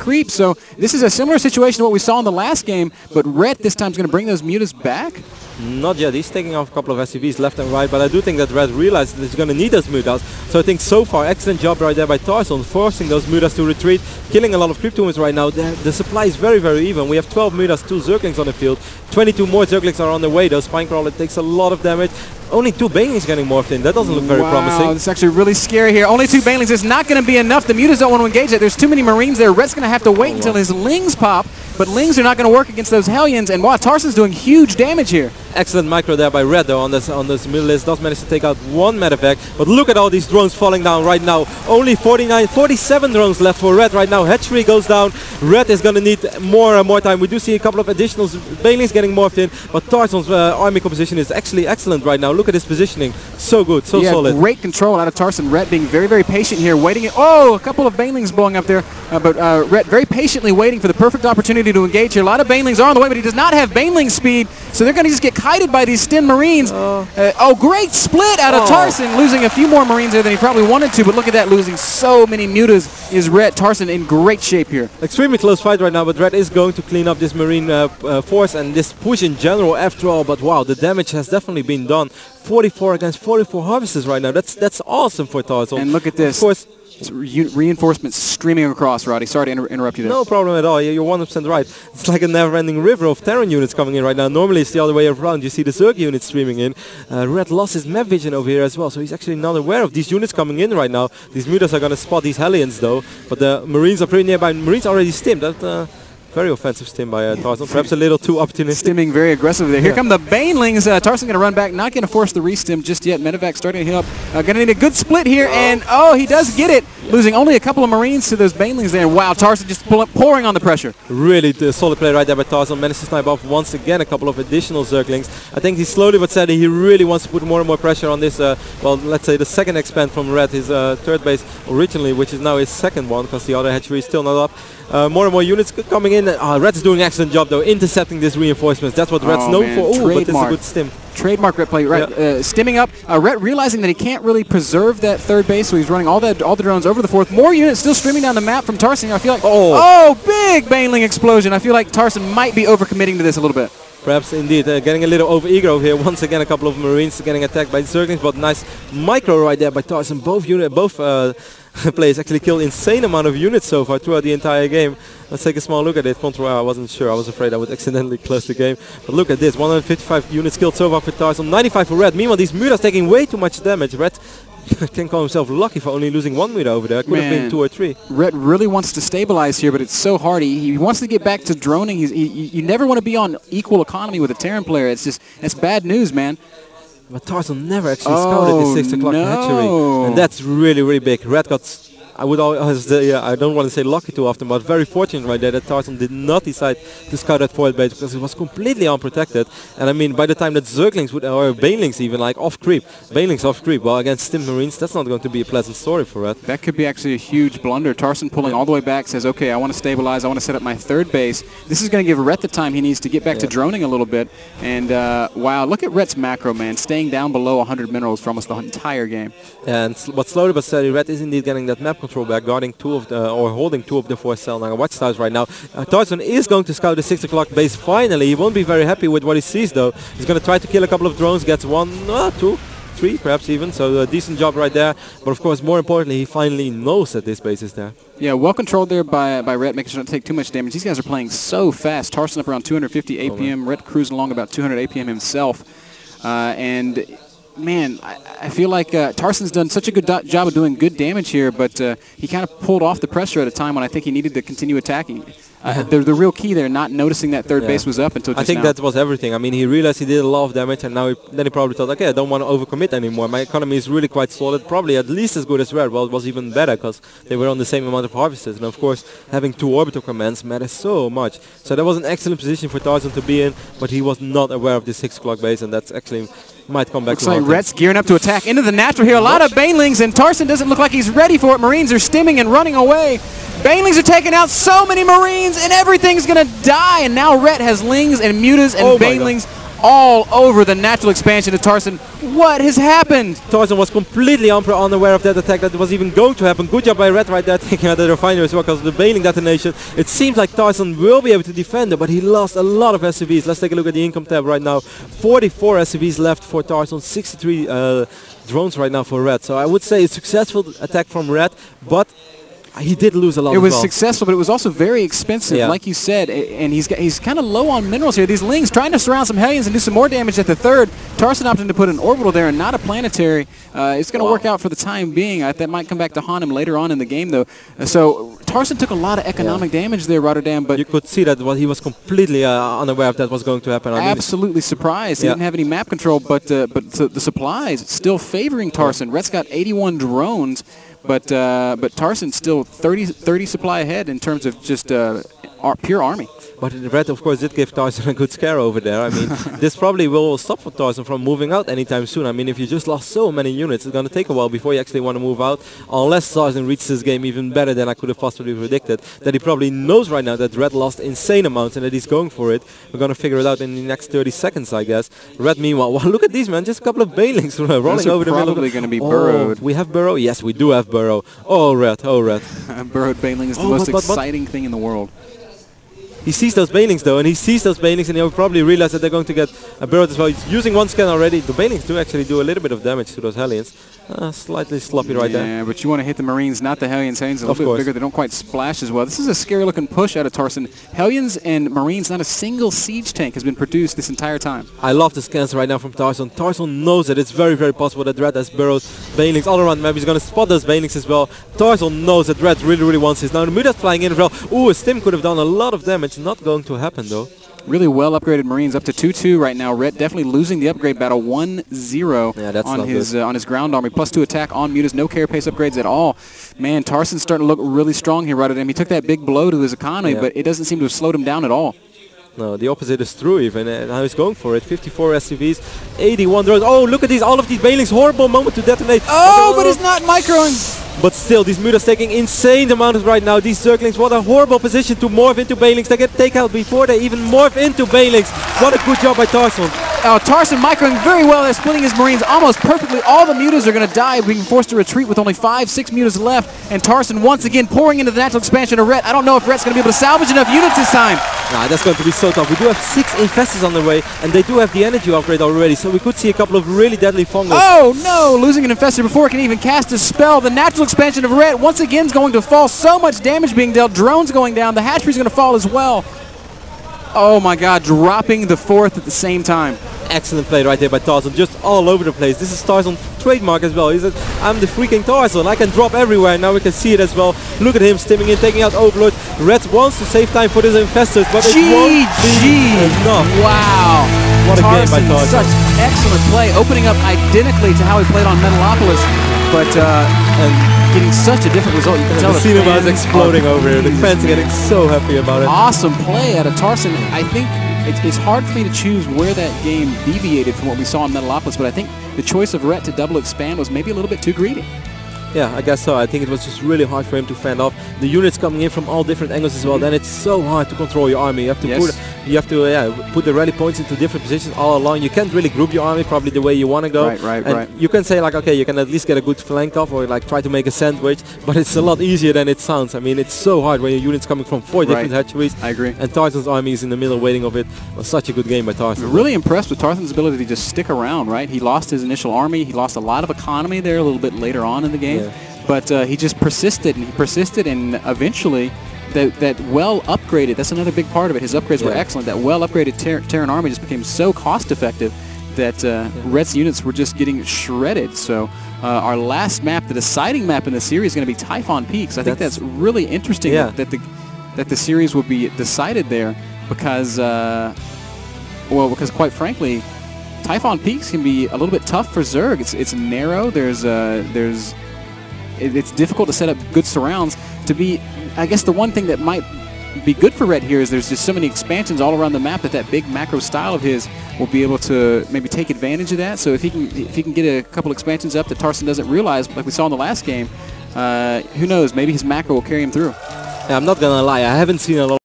creep. So this is a similar situation to what we saw in the last game, but Ret this time is going to bring those mutas back. Not yet. He's taking off a couple of SCVs left and right, but I do think that Red realizes that he's going to need those mutas. So I think so far, excellent job right there by Tarson, forcing those mutas to retreat, killing a lot of Cryptoons right now. The supply is very, very even. We have 12 mutas, 2 Zerglings on the field. 22 more Zerglings are on the way. Those Spinecrawler takes a lot of damage. Only 2 Banelings getting morphed in. That doesn't look very promising. Wow, this is actually really scary here. Only 2 Banelings is not going to be enough. The mutas don't want to engage it. There's too many Marines there. Red's going to have to wait until his Lings pop, but Lings are not going to work against those Hellions. And wow, Tarson's doing huge damage here. Excellent micro there by Red though on this middle list. Does manage to take out 1 medevac, but look at all these drones falling down right now. Only 47 drones left for Red right now. Hatchery goes down. Red is going to need more and more time. We do see a couple of additional Banelings getting morphed in, but Tarson's army composition is actually excellent right now. Look at his positioning. So good, so solid. Great control out of Tarson. Ret being very, very patient here, waiting. Oh, a couple of Banelings blowing up there, but Ret very patiently waiting for the perfect opportunity to engage here. A lot of Banelings are on the way, but he does not have Baneling speed, so they're going to just get kited by these Stin Marines. Great split out of Tarson, losing a few more Marines there than he probably wanted to, but look at that, losing so many mutas is Ret. Tarson in great shape here. Extremely close fight right now, but Red is going to clean up this Marine force and this push in general after all, but wow, the damage has definitely been done. 44 against 44 harvesters right now. That's awesome for Tarson. And look at this. Of course, reinforcements streaming across, Roddy. Sorry to interrupt you there. No problem at all. You're 100% right. It's like a never-ending river of Terran units coming in right now. Normally it's the other way around. You see the Zerg units streaming in. Red lost his map vision over here as well, so he's actually not aware of these units coming in right now. These mutas are going to spot these Hellions though, but the Marines are pretty nearby. Marines already stimmed. That very offensive stim by Tarson. Perhaps a little too opportunistic. Stimming very aggressive there. Here come the Banelings. Tarson going to run back. Not going to force the restim just yet. Medevac starting to heal up. Going to need a good split here. And, he does get it. Losing only a couple of Marines to those Banelings there. Wow, Tarson just pouring on the pressure. Really solid play right there by Tarson. Managed to snipe off once again a couple of additional Zerglings. I think he slowly but steadily, he really wants to put more and more pressure on this, well, let's say the second expand from Red, his third base originally, which is now his second one, because the other hatchery is still not up. More and more units coming in. Red's doing an excellent job though, intercepting these reinforcements. That's what Red's known for. Oh, but it's a good stim. Trademark Ret play, right? Stimming up. Ret realizing that he can't really preserve that third base, so he's running all the drones over the fourth. More units still streaming down the map from Tarson. I feel like big Baneling explosion. I feel like Tarson might be overcommitting to this a little bit. Perhaps indeed, getting a little over-eager here. Once again, a couple of Marines getting attacked by Zerglings, but nice micro right there by Tarson. Both players actually killed insane amount of units so far throughout the entire game. Let's take a small look at it. Control, I wasn't sure. I was afraid I would accidentally close the game. But look at this, 155 units killed so far for Tarson, 95 for Red. Meanwhile, these mutas taking way too much damage. Red can call himself lucky for only losing 1 muta over there. Could have been 2 or 3. Red really wants to stabilize here, but it's so hard. He wants to get back to droning. You never want to be on equal economy with a Terran player. It's bad news, man. But Tarson never actually scouted the 6 o'clock hatchery. And that's really, really big. Red got, I would always say, I don't want to say lucky too often, but very fortunate right there that Tarson did not decide to scout that forward base, because it was completely unprotected. And I mean, by the time that Zerglings would, or Banelings even, like off creep, well, against Stim Marines, that's not going to be a pleasant story for Red. That could be actually a huge blunder. Tarson pulling all the way back, says, okay, I want to stabilize, I want to set up my third base. This is going to give Ret the time he needs to get back to droning a little bit. And wow, look at Ret's macro, man, staying down below 100 minerals for almost the entire game. And but slowly but steadily, Red is indeed getting that map control back, guarding holding 2 of the 4 cell watchtowers right now. Tarson is going to scout the 6 o'clock base finally. He won't be very happy with what he sees though. He's going to try to kill a couple of drones, gets 1, 2, 3 perhaps even, so a decent job right there. But of course, more importantly, he finally knows that this base is there. Yeah, well controlled there by Ret, making sure not to take too much damage. These guys are playing so fast. Tarson up around 250 APM, Ret cruising along about 200 APM himself. And man, I feel like Tarson's done such a good job of doing good damage here, but he kind of pulled off the pressure at a time when I think he needed to continue attacking. The real key there, not noticing that third base was up until just now. I think that was everything. I mean, he realized he did a lot of damage, and now then he probably thought, okay, I don't want to overcommit anymore. My economy is really quite solid, probably at least as good as Red. Well, it was even better because they were on the same amount of harvesters. And of course, having 2 orbital commands matters so much. So that was an excellent position for Tarson to be in, but he was not aware of the 6 o'clock base, and that's actually might come back. Looks like Ret's gearing up to attack into the natural here. A lot of Banelings, and Tarson doesn't look like he's ready for it. Marines are stimming and running away. Banelings are taking out so many Marines, and everything's going to die. And now Ret has Lings and Mutas and Banelings all over the natural expansion of Tarson. What has happened? Tarson was completely unaware of that attack, that was even going to happen. Good job by Ret right there, taking out the refinery as well, because of the bailing detonation. It seems like Tarson will be able to defend it, but he lost a lot of SCVs. Let's take a look at the income tab right now. 44 SCVs left for Tarson, 63 drones right now for Ret. So I would say a successful attack from Ret, but he did lose a lot. It was successful, but it was also very expensive, like you said. And he's kind of low on minerals here. These Lings trying to surround some Hellions and do some more damage at the third. Tarson opting to put an orbital there and not a planetary. It's going to work out for the time being. That might come back to haunt him later on in the game, though. So Tarson took a lot of economic damage there, Rotterdam. But you could see that he was completely unaware of that was going to happen. Absolutely surprised. He didn't have any map control, but the supplies still favoring Tarson. Ret's got 81 drones. But Tarson's still 30 supply ahead in terms of just pure army. But Ret, of course, did give Tarson a good scare over there. I mean, this probably will stop for Tarson from moving out anytime soon. I mean, if you just lost so many units, it's going to take a while before you actually want to move out. Unless Tarson reaches this game even better than I could have possibly predicted. That he probably knows right now that Ret lost insane amounts and that he's going for it. We're going to figure it out in the next 30 seconds, I guess. Ret, meanwhile, well, look at these, man. Just a couple of Bailings rolling over the middle. Probably going to be burrowed. We have burrow? Yes, we do have burrow. Oh, Ret. Oh, Ret. Burrowed Bailing is the most exciting thing in the world. He sees those Bailings though, and he sees those Bailings, and he'll probably realize that they're going to get a burrowed as well. He's using one scan already. The Bailings do actually do a little bit of damage to those Hellions. Slightly sloppy right there. Yeah, but you want to hit the Marines, not the Hellions. Hellions are a little bit bigger. They don't quite splash as well. This is a scary looking push out of Tarson. Hellions and Marines, not a single siege tank has been produced this entire time. I love the scans right now from Tarson. Tarson knows that it's very, very possible that Ret has burrowed Bailings all around the map. He's going to spot those Bailings as well. Tarson knows that Ret really, really wants this. Now the Muda's flying in as well. Ooh, a Stim could have done a lot of damage. Not going to happen though. Really well upgraded Marines, up to 2-2 right now. Ret definitely losing the upgrade battle, 1-0 on his ground army. +2 attack on Mutas, no care pace upgrades at all. Man, Tarson's starting to look really strong here, Rotterdam. He took that big blow to his economy, but it doesn't seem to have slowed him down at all. No, the opposite is true even, and now he's going for it. 54 SCVs, 81 drones. Oh, look at these, all of these Bailings. Horrible moment to detonate. Oh, but he's not microing. But still, these Mutas taking insane amounts right now. These Zerglings, what a horrible position to morph into Bailings. They get takeout before they even morph into Bailings. What a good job by Tarson. Tarson microing very well. They're splitting his Marines almost perfectly. All the Mutas are going to die, being forced to retreat with only 5-6 Mutas left. And Tarson once again pouring into the natural expansion of Ret. I don't know if Ret's going to be able to salvage enough units this time. Nah, that's going to be so tough. We do have 6 Infestors on the way, and they do have the energy upgrade already. So we could see a couple of really deadly fungals. Oh no, losing an Infestor before it can even cast a spell. The natural expansion of Ret once again is going to fall. So much damage being dealt. Drones going down. The hatchery's going to fall as well. Oh my god, dropping the 4th at the same time. Excellent play right there by Tarson, just all over the place. This is Tarson's trademark as well. He said, I'm the freaking Tarson, I can drop everywhere. Now we can see it as well. Look at him stimming in, taking out Overlord. Ret wants to save time for his Infestors, but it won't be enough. Wow. What a game by Tarson. Such excellent play, opening up identically to how he played on Metalopolis, but and getting such a different result. You can tell the cinema is exploding over here. The fans are getting so happy about it. Awesome play out of Tarson. I think it's hard for me to choose where that game deviated from what we saw in Metalopolis, but I think the choice of Ret to double expand was maybe a little bit too greedy. Yeah, I guess so. I think it was just really hard for him to fend off the units coming in from all different angles as well. Then it's so hard to control your army. You have to put the rally points into different positions all along. You can't really group your army probably the way you want to go. Right. You can say like, okay, you can at least get a good flank off or like try to make a sandwich, but it's a lot easier than it sounds. I mean, it's so hard when your units coming from 4 different hatcheries. I agree. And Tarson's army is in the middle waiting of it. It was such a good game by Tarson. Really impressed with Tarson's ability to just stick around, right? He lost his initial army. He lost a lot of economy there a little bit later on in the game. Yeah. But he just persisted, and eventually that well-upgraded, that's another big part of it, his upgrades were excellent, that well-upgraded Terran army just became so cost-effective that Ret's units were just getting shredded. So our last map, the deciding map in the series, is going to be Typhon Peaks. I think that's really interesting that the series will be decided there because, because quite frankly, Typhon Peaks can be a little bit tough for Zerg. It's narrow. It's difficult to set up good surrounds. I guess the one thing that might be good for Ret here is there's just so many expansions all around the map that big macro style of his will be able to maybe take advantage of that. So if he can get a couple expansions up that Tarson doesn't realize, like we saw in the last game, who knows? Maybe his macro will carry him through. Yeah, I'm not gonna lie, I haven't seen a lot